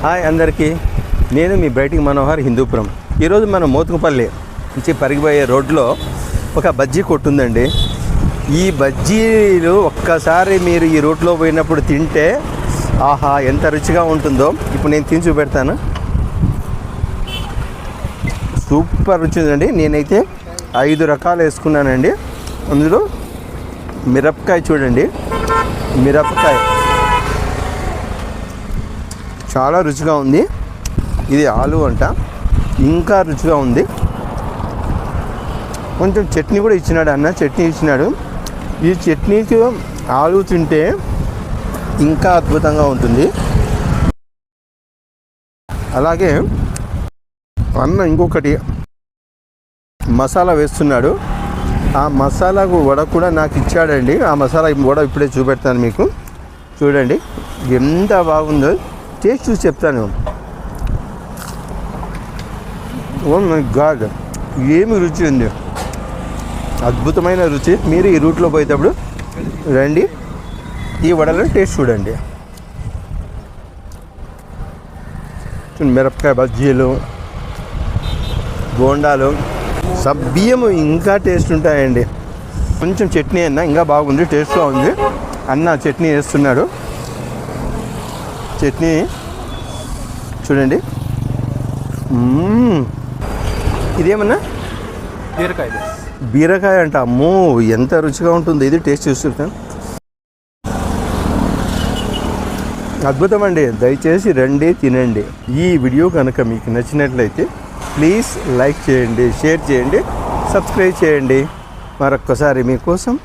Hi అందరికీ, నేను మీ brighting Manohar Hindupuram. ఈరోజు మనం మోతుకుపల్లి నుంచి పరిగిపోయే రోడ్లో ఒక బజ్జీ కొట్టుందండి. ఈ బజ్జీలు ఒక్కసారి మీరు ఈ రూట్లో పోయినప్పుడు తింటే ఆహా ఎంత రుచిగా ఉంటుందో ఇప్పుడు నేను తిని చూపెడతాను. సూపర్ రుచి ఉందండి. నేనైతే 5 రకాలు వేసుకున్నానండి. అందులో మిరపకాయ చూడండి, మిరపకాయ చాలా రుచిగా ఉంది. ఇది ఆలు అంట, ఇంకా రుచిగా ఉంది. కొంచెం చట్నీ కూడా ఇచ్చినాడు అన్న, చట్నీ ఇచ్చినాడు. ఈ చట్నీకి ఆలు తింటే ఇంకా అద్భుతంగా ఉంటుంది. అలాగే అన్న ఇంకొకటి మసాలా వేస్తున్నాడు. ఆ మసాలా వడ కూడా నాకు ఇచ్చాడండి. ఆ మసాలా వడ ఇప్పుడే చూపెడతాను మీకు. చూడండి ఎంత బాగుందో, టేస్ట్ చూసి చెప్తాను. ఓ మై గాడ్, ఏమి రుచి ఉంది, అద్భుతమైన రుచి. మీరు ఈ రూట్లో పోయేటప్పుడు రండి, ఈ వడలను టేస్ట్ చూడండి. మిరపకాయ బజ్జీలు, బోండాలు, సబ్బియ్యము ఇంకా టేస్ట్ ఉంటాయండి. కొంచెం చట్నీ అన్న ఇంకా బాగుంది, టేస్ట్గా ఉంది. అన్న చట్నీ వేస్తున్నాడు. చట్నీ చూడండి. ఇదేమన్నా బీరకాయ అంట. అమ్మో ఎంత రుచిగా ఉంటుంది. ఇది టేస్ట్ చూస్తాను. అద్భుతం అండి. దయచేసి రండి, తినండి. ఈ వీడియో కనుక మీకు నచ్చినట్లయితే ప్లీజ్ లైక్ చేయండి, షేర్ చేయండి, సబ్స్క్రైబ్ చేయండి. మరొక్కసారి మీకోసం